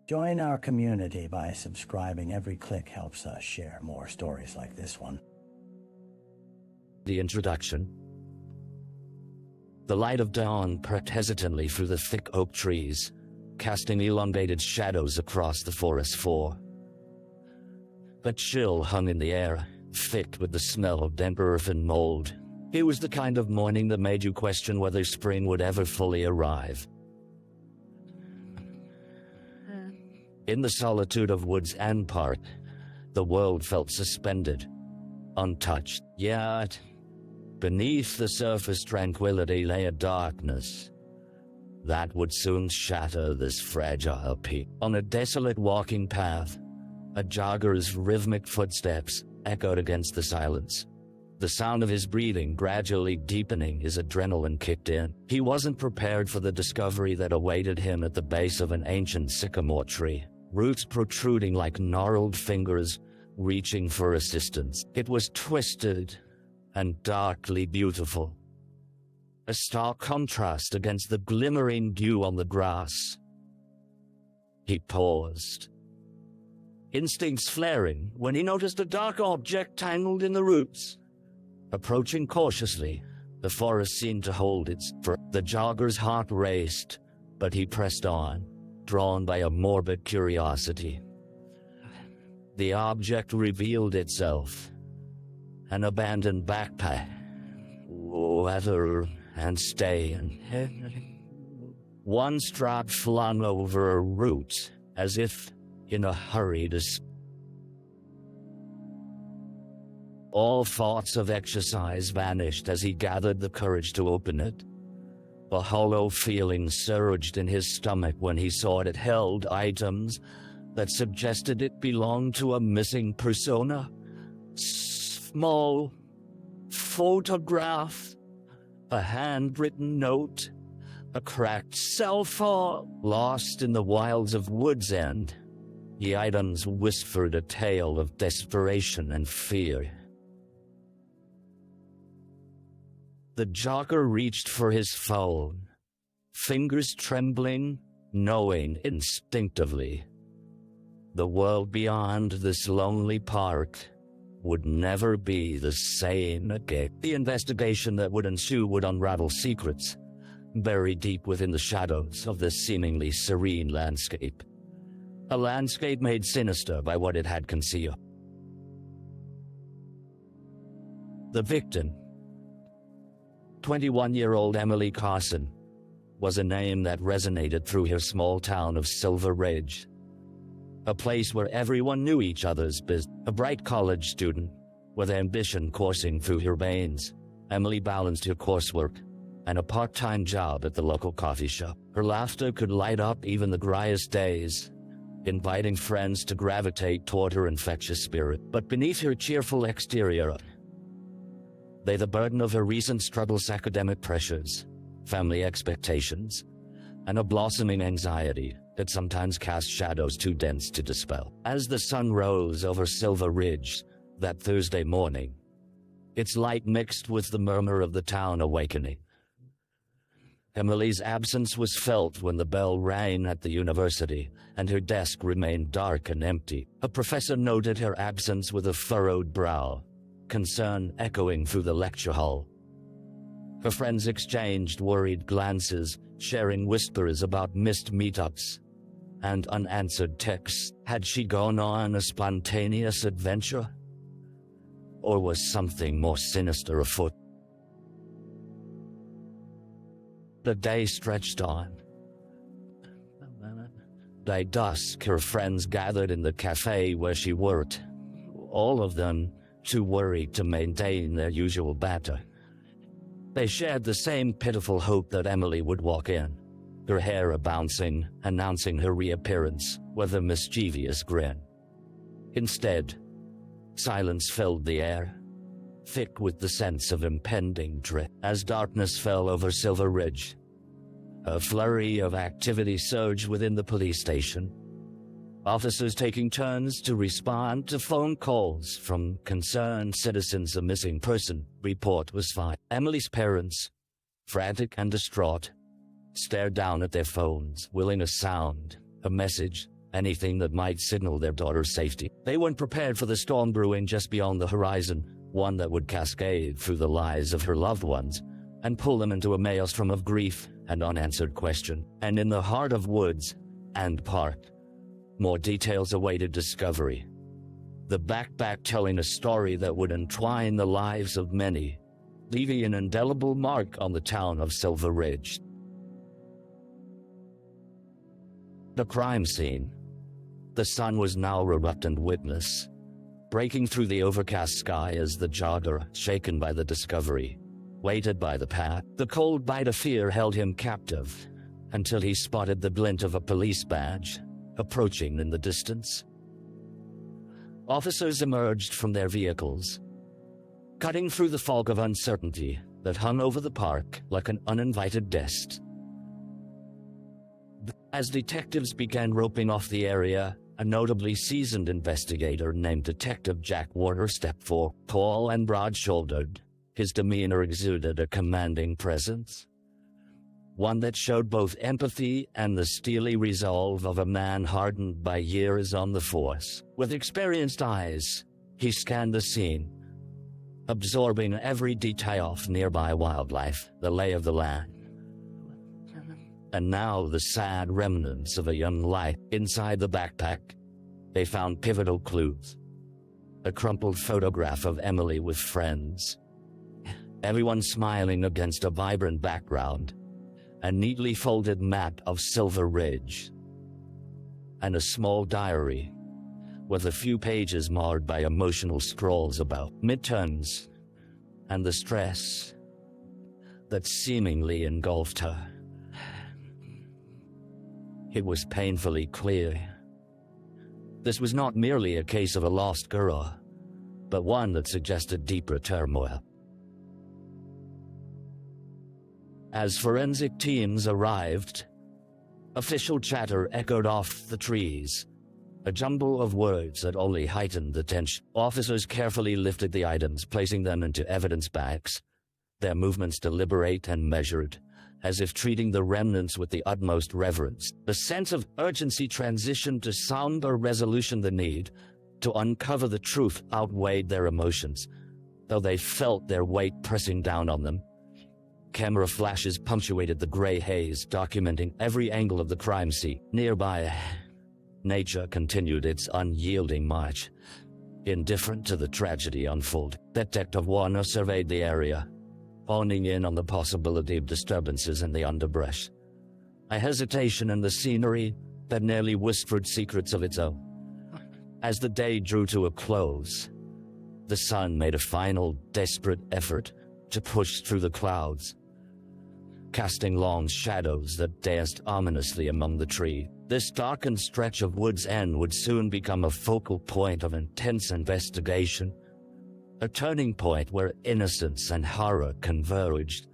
Join our community by subscribing. Every click helps us share more stories like this one. The introduction. The light of dawn crept hesitantly through the thick oak trees, casting elongated shadows across the forest floor. A chill hung in the air, thick with the smell of damp earth and mold. It was the kind of morning that made you question whether spring would ever fully arrive. In the solitude of woods and park, the world felt suspended, untouched. Yet, beneath the surface tranquility lay a darkness that would soon shatter this fragile peak. On a desolate walking path, a jogger's rhythmic footsteps echoed against the silence. The sound of his breathing gradually deepening, his adrenaline kicked in. He wasn't prepared for the discovery that awaited him at the base of an ancient sycamore tree, roots protruding like gnarled fingers reaching for assistance. It was twisted and darkly beautiful, a stark contrast against the glimmering dew on the grass. He paused, instincts flaring when he noticed a dark object tangled in the roots. Approaching cautiously, the forest seemed to hold its breath. The jogger's heart raced, but he pressed on, drawn by a morbid curiosity. The object revealed itself, an abandoned backpack, leather and stain, one strap flung over a root, as if in a hurry to all thoughts of exercise vanished as he gathered the courage to open it. A hollow feeling surged in his stomach when he saw it held items that suggested it belonged to a missing persona. Small photograph, a handwritten note, a cracked cell phone. Lost in the wilds of Woods End, the items whispered a tale of desperation and fear. The jogger reached for his phone, fingers trembling, knowing instinctively the world beyond this lonely park would never be the same again. The investigation that would ensue would unravel secrets buried deep within the shadows of this seemingly serene landscape. A landscape made sinister by what it had concealed. The victim, 21-year-old Emily Carson, was a name that resonated through her small town of Silver Ridge, a place where everyone knew each other's business. A bright college student, with ambition coursing through her veins, Emily balanced her coursework and a part-time job at the local coffee shop. Her laughter could light up even the driest days, inviting friends to gravitate toward her infectious spirit. But beneath her cheerful exterior lay the burden of her recent struggles, academic pressures, family expectations, and a blossoming anxiety that sometimes cast shadows too dense to dispel. As the sun rose over Silver Ridge that Thursday morning, its light mixed with the murmur of the town awakening. Emily's absence was felt when the bell rang at the university and her desk remained dark and empty. A professor noted her absence with a furrowed brow, concern echoing through the lecture hall. Her friends exchanged worried glances, sharing whispers about missed meetups and unanswered texts. Had she gone on a spontaneous adventure? Or was something more sinister afoot? The day stretched on. By dusk, her friends gathered in the cafe where she worked, all of them too worried to maintain their usual banter. They shared the same pitiful hope that Emily would walk in, her hair a-bouncing, announcing her reappearance with a mischievous grin. Instead, silence filled the air, thick with the sense of impending dread. As darkness fell over Silver Ridge, a flurry of activity surged within the police station. Officers taking turns to respond to phone calls from concerned citizens. A missing person report was filed. Emily's parents, frantic and distraught, stared down at their phones, willing a sound, a message, anything that might signal their daughter's safety. They weren't prepared for the storm brewing just beyond the horizon, one that would cascade through the lives of her loved ones and pull them into a maelstrom of grief and unanswered question. And in the heart of Woods and Park, more details awaited discovery. The backpack telling a story that would entwine the lives of many, leaving an indelible mark on the town of Silver Ridge. The crime scene. The sun was now a reluctant witness, breaking through the overcast sky as the jogger, shaken by the discovery, waited by the path. The cold bite of fear held him captive until he spotted the glint of a police badge approaching in the distance. Officers emerged from their vehicles, cutting through the fog of uncertainty that hung over the park like an uninvited guest. As detectives began roping off the area, a notably seasoned investigator named Detective Jack Warner stepped forward. Tall and broad-shouldered, his demeanor exuded a commanding presence, one that showed both empathy and the steely resolve of a man hardened by years on the force. With experienced eyes, he scanned the scene, absorbing every detail of nearby wildlife, the lay of the land, and now the sad remnants of a young life. Inside the backpack, they found pivotal clues. A crumpled photograph of Emily with friends, everyone smiling against a vibrant background, a neatly folded map of Silver Ridge, and a small diary with a few pages marred by emotional scrawls about midterms and the stress that seemingly engulfed her. It was painfully clear. This was not merely a case of a lost girl, but one that suggested deeper turmoil. As forensic teams arrived, official chatter echoed off the trees, a jumble of words that only heightened the tension. Officers carefully lifted the items, placing them into evidence bags, their movements deliberate and measured, as if treating the remnants with the utmost reverence. The sense of urgency transitioned to somber resolution. The need to uncover the truth outweighed their emotions, though they felt their weight pressing down on them. Camera flashes punctuated the gray haze, documenting every angle of the crime scene. Nearby, nature continued its unyielding march, indifferent to the tragedy unfolding. Detective Warner surveyed the area, honing in on the possibility of disturbances in the underbrush, a hesitation in the scenery that nearly whispered secrets of its own. As the day drew to a close, the sun made a final, desperate effort to push through the clouds, casting long shadows that danced ominously among the trees. This darkened stretch of Wood's End would soon become a focal point of intense investigation, a turning point where innocence and horror converged,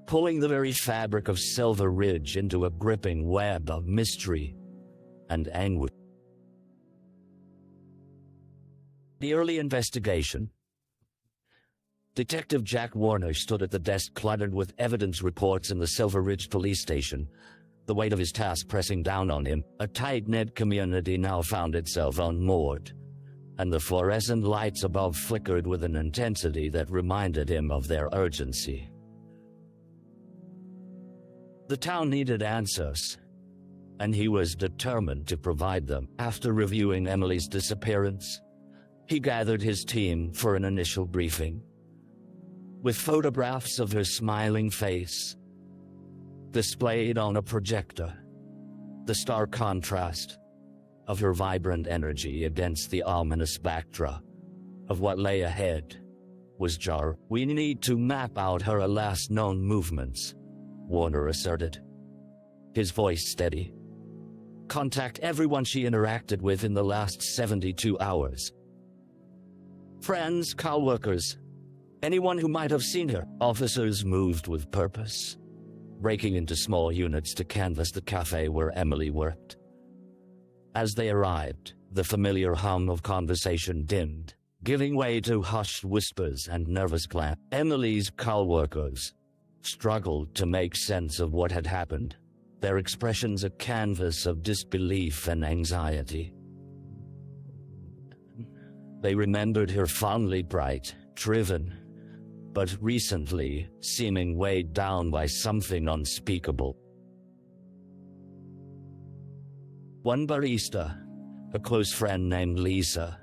pulling the very fabric of Silver Ridge into a gripping web of mystery and anguish. The early investigation. Detective Jack Warner stood at the desk cluttered with evidence reports in the Silver Ridge police station, the weight of his task pressing down on him. A tight-knit community now found itself unmoored, and the fluorescent lights above flickered with an intensity that reminded him of their urgency. The town needed answers, and he was determined to provide them. After reviewing Emily's disappearance, he gathered his team for an initial briefing. With photographs of her smiling face displayed on a projector, the stark contrast of her vibrant energy against the ominous backdrop of what lay ahead was jarring. "We need to map out her last known movements," Warner asserted, his voice steady. "Contact everyone she interacted with in the last 72 hours. Friends, co-workers, anyone who might have seen her." Officers moved with purpose, breaking into small units to canvass the cafe where Emily worked. As they arrived, the familiar hum of conversation dimmed, giving way to hushed whispers and nervous glances. Emily's co-workers struggled to make sense of what had happened, their expressions a canvas of disbelief and anxiety. They remembered her fondly bright, driven, but recently seeming weighed down by something unspeakable. One barista, a close friend named Lisa,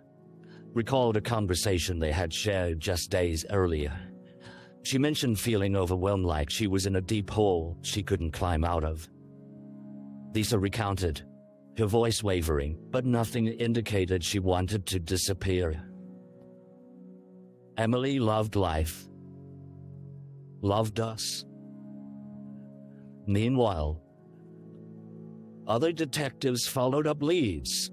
recalled a conversation they had shared just days earlier. She mentioned feeling overwhelmed, like she was in a deep hole she couldn't climb out of. Lisa recounted, her voice wavering, but nothing indicated she wanted to disappear. Emily loved life, loved us. Meanwhile, other detectives followed up leads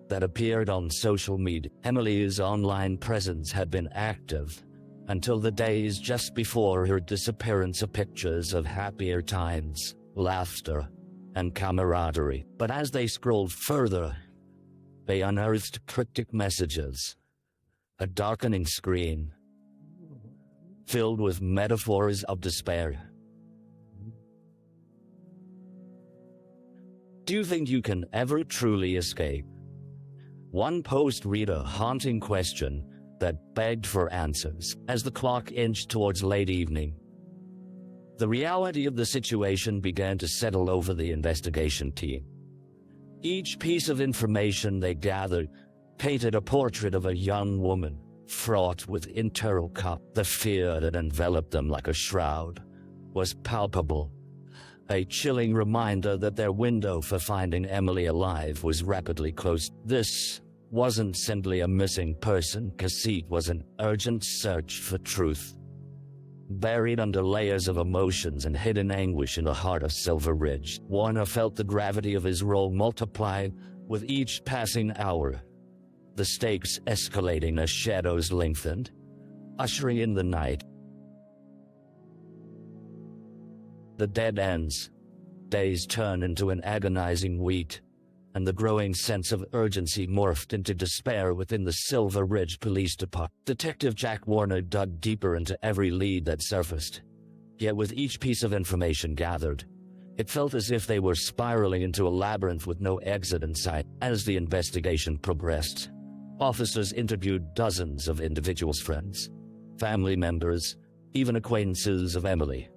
that appeared on social media. Emily's online presence had been active until the days just before her disappearance, of pictures of happier times, laughter, and camaraderie. But as they scrolled further, they unearthed cryptic messages, a darkening screen filled with metaphors of despair. Do you think you can ever truly escape? One post read a haunting question that begged for answers as the clock inched towards late evening. The reality of the situation began to settle over the investigation team. Each piece of information they gathered painted a portrait of a young woman, fraught with internal conflict. The fear that enveloped them like a shroud was palpable, a chilling reminder that their window for finding Emily alive was rapidly closed. This wasn't simply a missing person case, it was an urgent search for truth, buried under layers of emotions and hidden anguish in the heart of Silver Ridge. Warner felt the gravity of his role multiply with each passing hour, the stakes escalating as shadows lengthened, ushering in the night. The dead ends, days turned into an agonizing week, and the growing sense of urgency morphed into despair within the Silver Ridge Police Department. Detective Jack Warner dug deeper into every lead that surfaced. Yet with each piece of information gathered, it felt as if they were spiraling into a labyrinth with no exit in sight. As the investigation progressed, officers interviewed dozens of individuals' friends, family members, even acquaintances of Emily.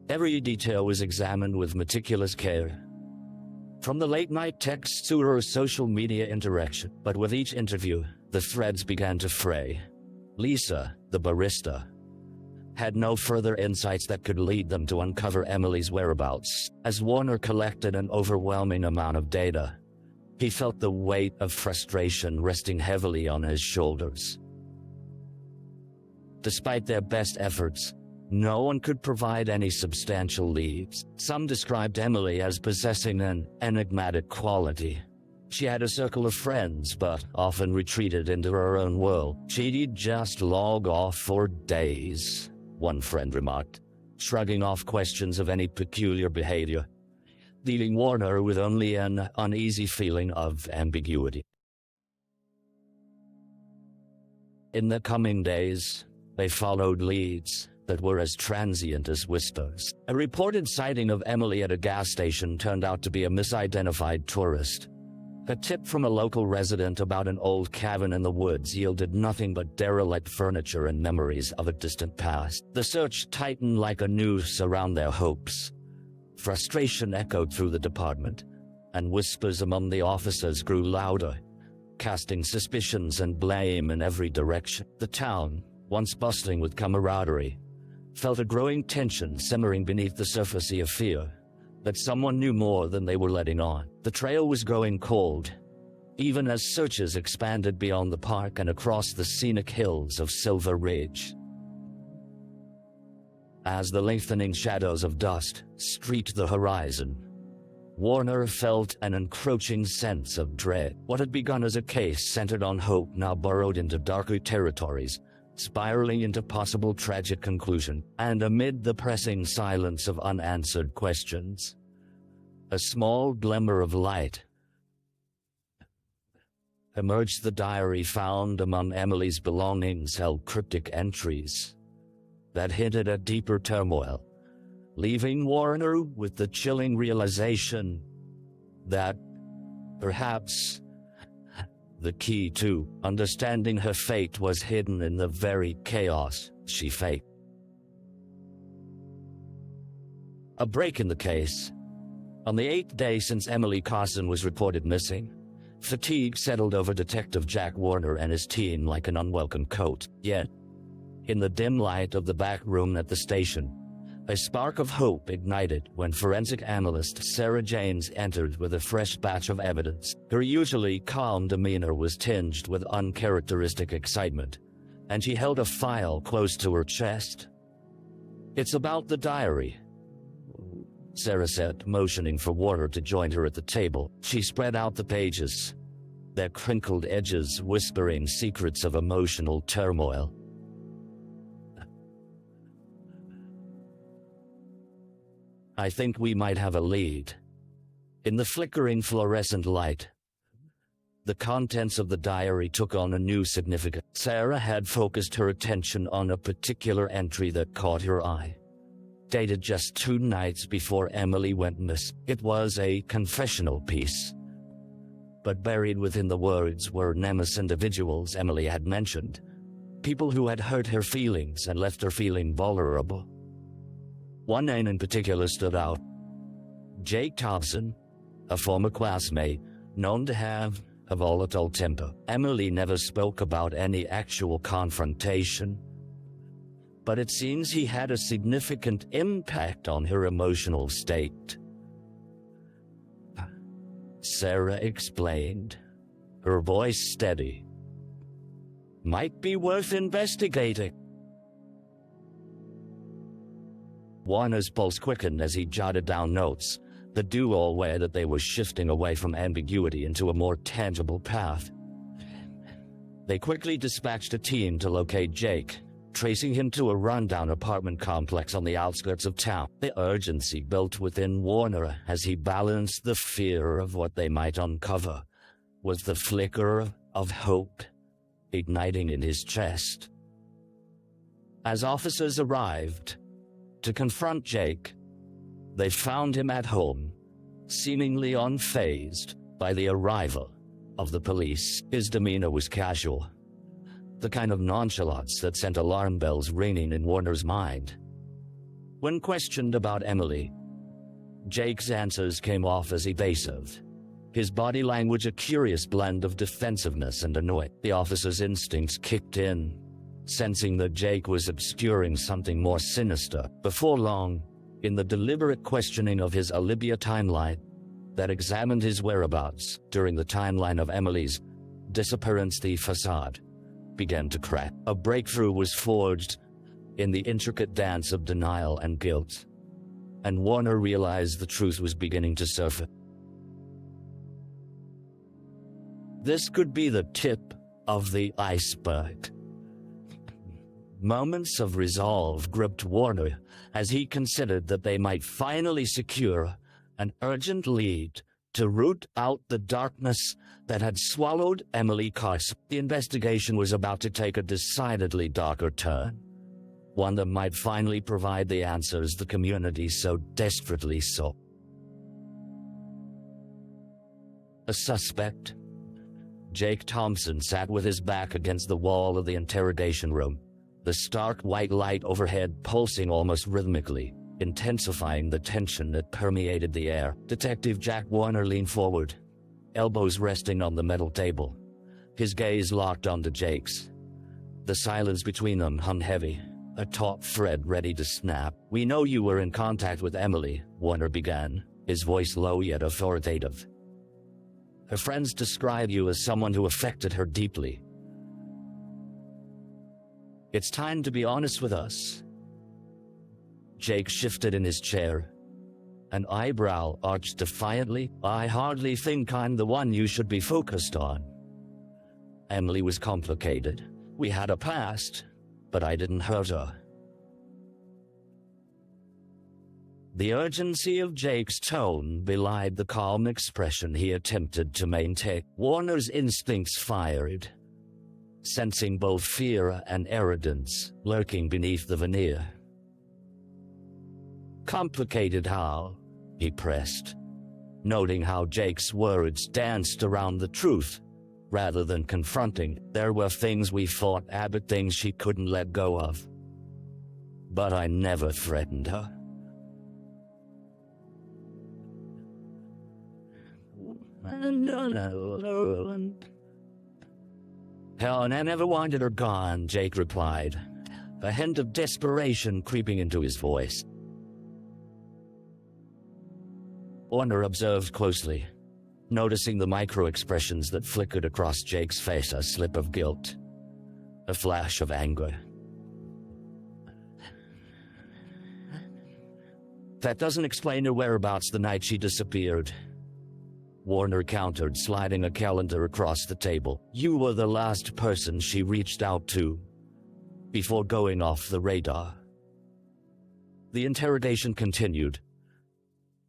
Every detail was examined with meticulous care, from the late-night texts to her social media interaction. But with each interview, the threads began to fray. Lisa, the barista, had no further insights that could lead them to uncover Emily's whereabouts. As Warner collected an overwhelming amount of data, he felt the weight of frustration resting heavily on his shoulders. Despite their best efforts, no one could provide any substantial leads. Some described Emily as possessing an enigmatic quality. She had a circle of friends, but often retreated into her own world. She'd just log off for days, one friend remarked, shrugging off questions of any peculiar behavior, leaving Warner with only an uneasy feeling of ambiguity. In the coming days, they followed leads that were as transient as whispers. A reported sighting of Emily at a gas station turned out to be a misidentified tourist. A tip from a local resident about an old cabin in the woods yielded nothing but derelict furniture and memories of a distant past. The search tightened like a noose around their hopes. Frustration echoed through the department, and whispers among the officers grew louder, casting suspicions and blame in every direction. The town, once bustling with camaraderie, felt a growing tension simmering beneath the surface of fear that someone knew more than they were letting on. The trail was growing cold, even as searches expanded beyond the park and across the scenic hills of Silver Ridge. As the lengthening shadows of dust streaked the horizon, Warner felt an encroaching sense of dread. What had begun as a case centered on hope now burrowed into darker territories, spiraling into possible tragic conclusion. And amid the pressing silence of unanswered questions, a small glimmer of light emerged. The diary found among Emily's belongings held cryptic entries that hinted at deeper turmoil, leaving Warner with the chilling realization that perhaps the key to understanding her fate was hidden in the very chaos she faced. A break in the case. On the 8th day since Emily Carson was reported missing, fatigue settled over Detective Jack Warner and his team like an unwelcome coat. Yet, in the dim light of the back room at the station, a spark of hope ignited when forensic analyst Sarah Janes entered with a fresh batch of evidence. Her usually calm demeanor was tinged with uncharacteristic excitement, and she held a file close to her chest. "It's about the diary," Sarah said, motioning for Warner to join her at the table. She spread out the pages, their crinkled edges whispering secrets of emotional turmoil. "I think we might have a lead." In the flickering fluorescent light, the contents of the diary took on a new significance. Sarah had focused her attention on a particular entry that caught her eye. Dated just 2 nights before Emily went missing. It was a confessional piece, but buried within the words were nameless individuals Emily had mentioned, people who had hurt her feelings and left her feeling vulnerable. One name in particular stood out: Jake Thompson, a former classmate known to have a volatile temper. Emily never spoke about any actual confrontation, but it seems he had a significant impact on her emotional state. Sarah explained, her voice steady. "Might be worth investigating." Warner's pulse quickened as he jotted down notes, the duo aware that they were shifting away from ambiguity into a more tangible path. They quickly dispatched a team to locate Jake, tracing him to a rundown apartment complex on the outskirts of town. The urgency built within Warner as he balanced the fear of what they might uncover with the flicker of hope igniting in his chest. As officers arrived to confront Jake, they found him at home, seemingly unfazed by the arrival of the police. His demeanor was casual, the kind of nonchalance that sent alarm bells ringing in Warner's mind. When questioned about Emily, Jake's answers came off as evasive, his body language a curious blend of defensiveness and annoyance. The officer's instincts kicked in, sensing that Jake was obscuring something more sinister. Before long, in the deliberate questioning of his Olivia timeline that examined his whereabouts during the timeline of Emily's disappearance, the facade began to crack. A breakthrough was forged in the intricate dance of denial and guilt, and Warner realized the truth was beginning to surface. This could be the tip of the iceberg. Moments of resolve gripped Warner as he considered that they might finally secure an urgent lead to root out the darkness that had swallowed Emily Carson. The investigation was about to take a decidedly darker turn, one that might finally provide the answers the community so desperately sought. A suspect, Jake Thompson, sat with his back against the wall of the interrogation room, the stark white light overhead pulsing almost rhythmically, intensifying the tension that permeated the air. Detective Jack Warner leaned forward, elbows resting on the metal table, his gaze locked onto Jake's. The silence between them hung heavy, a taut thread ready to snap. "We know you were in contact with Emily," Warner began, his voice low yet authoritative. "Her friends describe you as someone who affected her deeply. It's time to be honest with us." Jake shifted in his chair, an eyebrow arched defiantly. "I hardly think I'm the one you should be focused on. Emily was complicated. We had a past, but I didn't hurt her." The urgency of Jake's tone belied the calm expression he attempted to maintain. Warner's instincts fired, sensing both fear and arrogance lurking beneath the veneer. Complicated how? He pressed, noting how Jake's words danced around the truth, rather than confronting. There were things we fought about, things she couldn't let go of. But I never threatened her. Hell, and I never wanted her gone, Jake replied, a hint of desperation creeping into his voice. Warner observed closely, noticing the micro-expressions that flickered across Jake's face, a slip of guilt, a flash of anger. That doesn't explain her whereabouts the night she disappeared, Warner countered, sliding a calendar across the table. You were the last person she reached out to before going off the radar. The interrogation continued,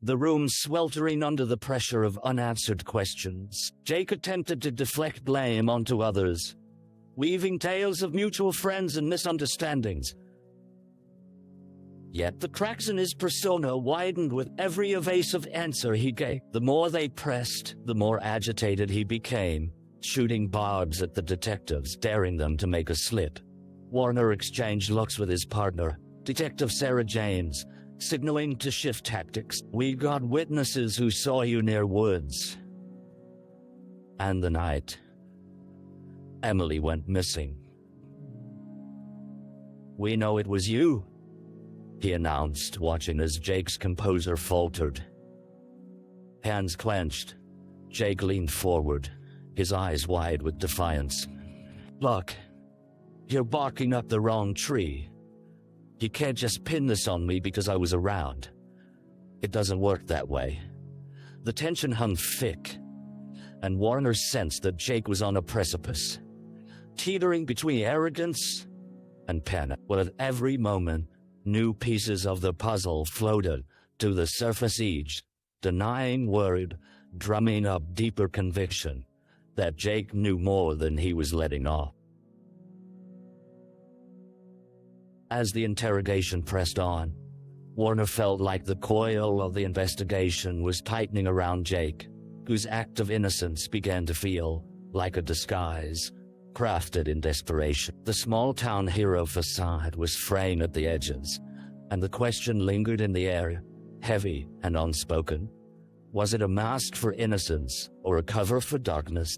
the room sweltering under the pressure of unanswered questions. Jake attempted to deflect blame onto others, weaving tales of mutual friends and misunderstandings. Yet the cracks in his persona widened with every evasive answer he gave. The more they pressed, the more agitated he became, shooting barbs at the detectives, daring them to make a slip. Warner exchanged looks with his partner, Detective Sarah James, signaling to shift tactics. We got witnesses who saw you near Woods. And the night Emily went missing. We know it was you, he announced, watching as Jake's composure faltered. Hands clenched, Jake leaned forward, his eyes wide with defiance. Look, you're barking up the wrong tree. You can't just pin this on me because I was around. It doesn't work that way. The tension hung thick, and Warner sensed that Jake was on a precipice, teetering between arrogance and panic. But at every moment, new pieces of the puzzle floated to the surface, each denying word, drumming up deeper conviction that Jake knew more than he was letting off. As the interrogation pressed on, Warner felt like the coil of the investigation was tightening around Jake, whose act of innocence began to feel like a disguise, crafted in desperation. The small-town hero facade was fraying at the edges, and the question lingered in the air, heavy and unspoken. Was it a mask for innocence or a cover for darkness?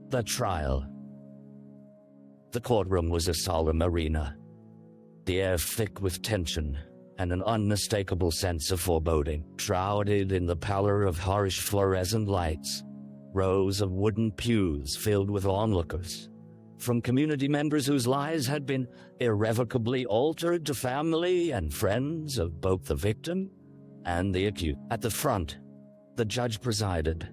The trial. The courtroom was a solemn arena, the air thick with tension and an unmistakable sense of foreboding. Shrouded in the pallor of harsh fluorescent lights, rows of wooden pews filled with onlookers, from community members whose lives had been irrevocably altered to family and friends of both the victim and the accused. At the front, the judge presided,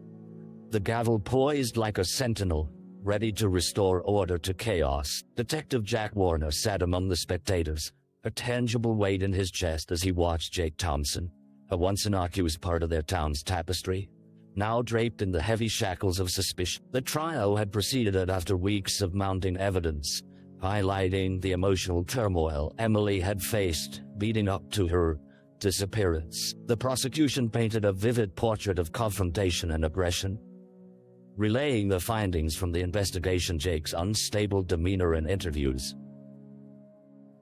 the gavel poised like a sentinel, ready to restore order to chaos. Detective Jack Warner sat among the spectators, a tangible weight in his chest as he watched Jake Thompson, a once innocuous part of their town's tapestry, now draped in the heavy shackles of suspicion. The trial had proceeded after weeks of mounting evidence, highlighting the emotional turmoil Emily had faced leading up to her disappearance. The prosecution painted a vivid portrait of confrontation and aggression, relaying the findings from the investigation. Jake's unstable demeanor in interviews,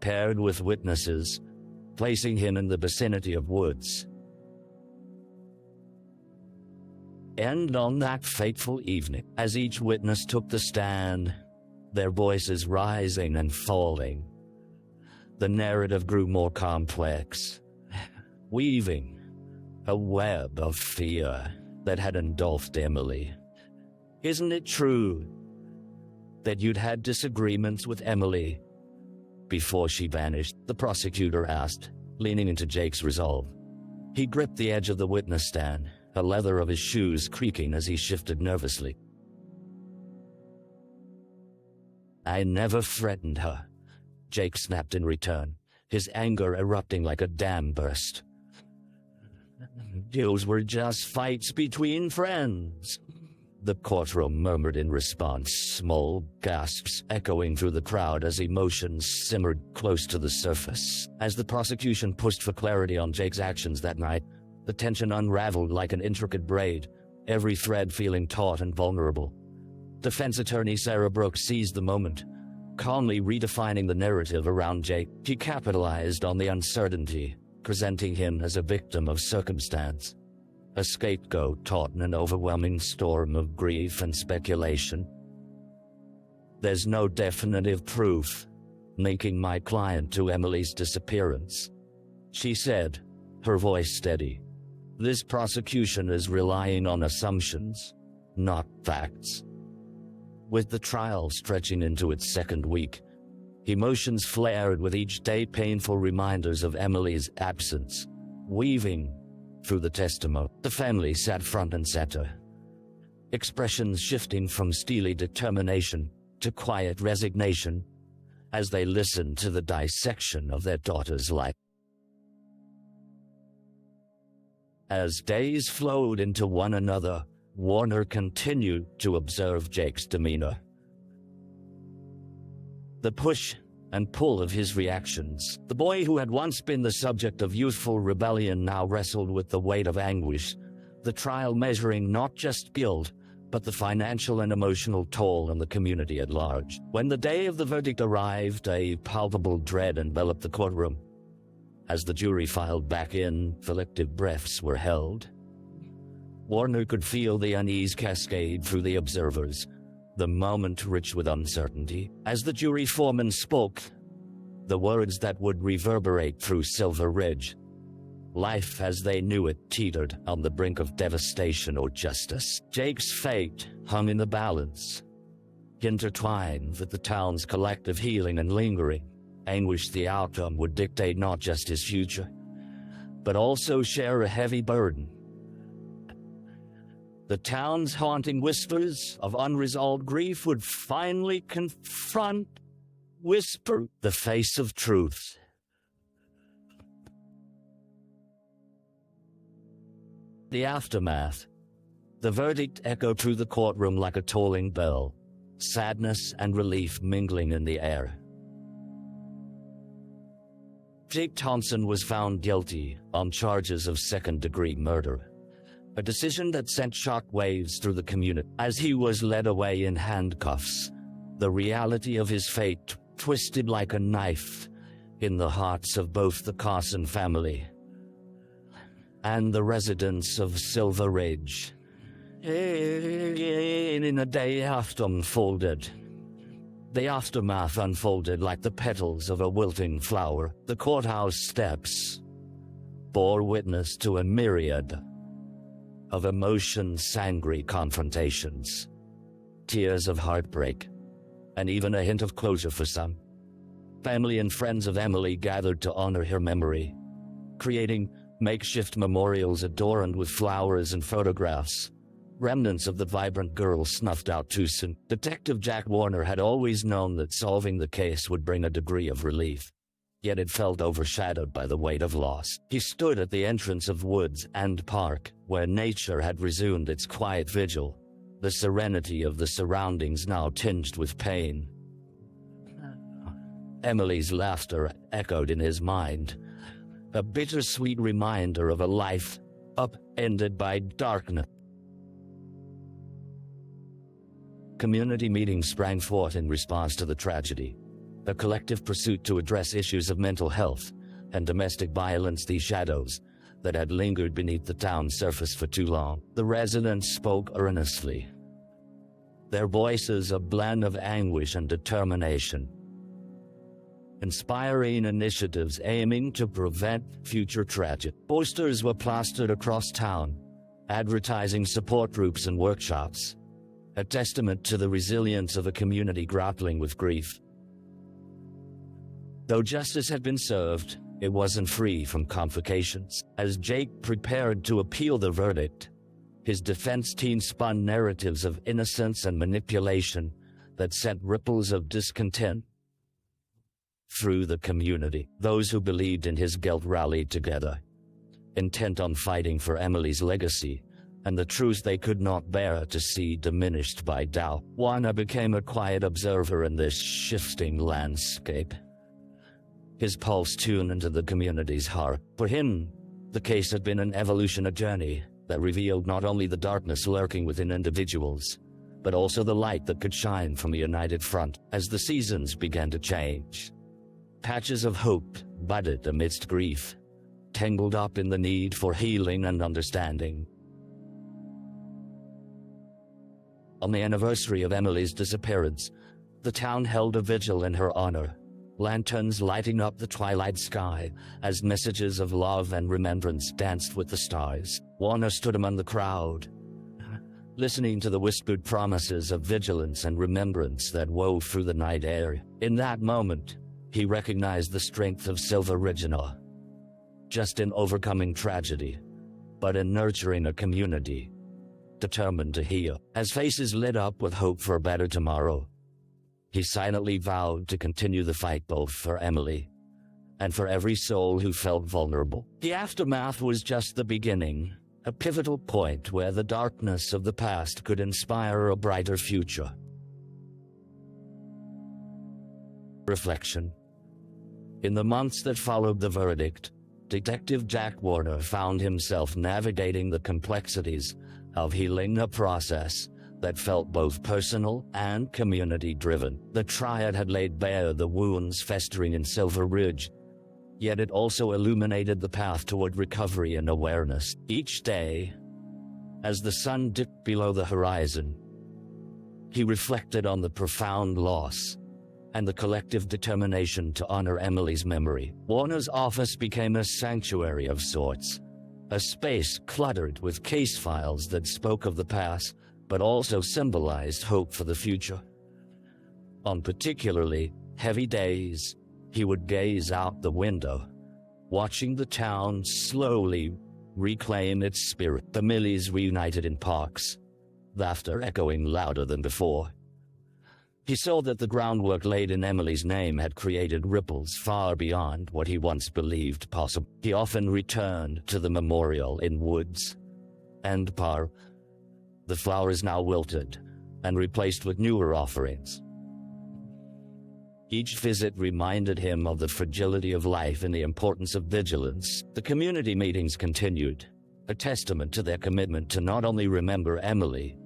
paired with witnesses, placing him in the vicinity of Woods. And on that fateful evening, as each witness took the stand, their voices rising and falling, the narrative grew more complex, weaving a web of fear that had engulfed Emily. Isn't it true that you'd had disagreements with Emily before she vanished? The prosecutor asked, leaning into Jake's resolve. He gripped the edge of the witness stand, the leather of his shoes creaking as he shifted nervously. I never threatened her, Jake snapped in return, his anger erupting like a dam burst. Those were just fights between friends. The courtroom murmured in response, small gasps echoing through the crowd as emotions simmered close to the surface. As the prosecution pushed for clarity on Jake's actions that night, the tension unraveled like an intricate braid, every thread feeling taut and vulnerable. Defense attorney Sarah Brooks seized the moment, calmly redefining the narrative around Jake. She capitalized on the uncertainty, presenting him as a victim of circumstance, a scapegoat caught in an overwhelming storm of grief and speculation. "There's no definitive proof linking my client to Emily's disappearance," she said, her voice steady. "This prosecution is relying on assumptions, not facts." With the trial stretching into its second week, emotions flared with each day, painful reminders of Emily's absence weaving through the testimony. The family sat front and center, expressions shifting from steely determination to quiet resignation as they listened to the dissection of their daughter's life. As days flowed into one another, Warner continued to observe Jake's demeanor. The push and pull of his reactions. The boy who had once been the subject of youthful rebellion now wrestled with the weight of anguish, the trial measuring not just guilt, but the financial and emotional toll on the community at large. When the day of the verdict arrived, a palpable dread enveloped the courtroom. As the jury filed back in, collective breaths were held. Warner could feel the unease cascade through the observers, the moment rich with uncertainty. As the jury foreman spoke, the words that would reverberate through Silver Ridge, life as they knew it teetered on the brink of devastation or justice. Jake's fate hung in the balance, intertwined with the town's collective healing and lingering anguish. The outcome would dictate not just his future, but also share a heavy burden. The town's haunting whispers of unresolved grief would finally whisper the face of truth. The aftermath. The verdict echoed through the courtroom like a tolling bell, sadness and relief mingling in the air. Jake Thompson was found guilty on charges of second-degree murder, a decision that sent shockwaves through the community. As he was led away in handcuffs, the reality of his fate twisted like a knife in the hearts of both the Carson family and the residents of Silver Ridge. In a day the aftermath unfolded like the petals of a wilting flower. The courthouse steps bore witness to a myriad of emotion-angry confrontations, tears of heartbreak, and even a hint of closure for some. Family and friends of Emily gathered to honor her memory, creating makeshift memorials adorned with flowers and photographs, remnants of the vibrant girl snuffed out too soon. Detective Jack Warner had always known that solving the case would bring a degree of relief, yet it felt overshadowed by the weight of loss. He stood at the entrance of Woods and Park, where nature had resumed its quiet vigil, the serenity of the surroundings now tinged with pain. Emily's laughter echoed in his mind, a bittersweet reminder of a life upended by darkness. Community meetings sprang forth in response to the tragedy, a collective pursuit to address issues of mental health and domestic violence, these shadows that had lingered beneath the town's surface for too long. The residents spoke earnestly, their voices a blend of anguish and determination, inspiring initiatives aiming to prevent future tragedy. Posters were plastered across town, advertising support groups and workshops, a testament to the resilience of a community grappling with grief. Though justice had been served, it wasn't free from complications. As Jake prepared to appeal the verdict, his defense team spun narratives of innocence and manipulation that sent ripples of discontent through the community. Those who believed in his guilt rallied together, intent on fighting for Emily's legacy, and the truth they could not bear to see diminished by doubt. Warner became a quiet observer in this shifting landscape, his pulse tuned into the community's heart. For him, the case had been an evolutionary journey that revealed not only the darkness lurking within individuals, but also the light that could shine from a united front. As the seasons began to change, patches of hope budded amidst grief, tangled up in the need for healing and understanding. On the anniversary of Emily's disappearance, the town held a vigil in her honor, lanterns lighting up the twilight sky as messages of love and remembrance danced with the stars. Warner stood among the crowd, listening to the whispered promises of vigilance and remembrance that wove through the night air. In that moment, he recognized the strength of Silver Ridge, not just in overcoming tragedy, but in nurturing a community determined to heal. As faces lit up with hope for a better tomorrow, he silently vowed to continue the fight both for Emily and for every soul who felt vulnerable. The aftermath was just the beginning, a pivotal point where the darkness of the past could inspire a brighter future. Reflection. In the months that followed the verdict, Detective Jack Warner found himself navigating the complexities of healing, a process that felt both personal and community-driven. The triad had laid bare the wounds festering in Silver Ridge, yet it also illuminated the path toward recovery and awareness. Each day, as the sun dipped below the horizon, he reflected on the profound loss and the collective determination to honor Emily's memory. Warner's office became a sanctuary of sorts, a space cluttered with case files that spoke of the past, but also symbolized hope for the future. On particularly heavy days, he would gaze out the window, watching the town slowly reclaim its spirit. Families reunited in parks, laughter echoing louder than before. He saw that the groundwork laid in Emily's name had created ripples far beyond what he once believed possible. He often returned to the memorial in Woods and Park, the flowers now wilted and replaced with newer offerings. Each visit reminded him of the fragility of life and the importance of vigilance. The community meetings continued, a testament to their commitment to not only remember Emily,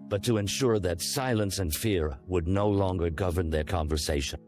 but to ensure that silence and fear would no longer govern their conversation.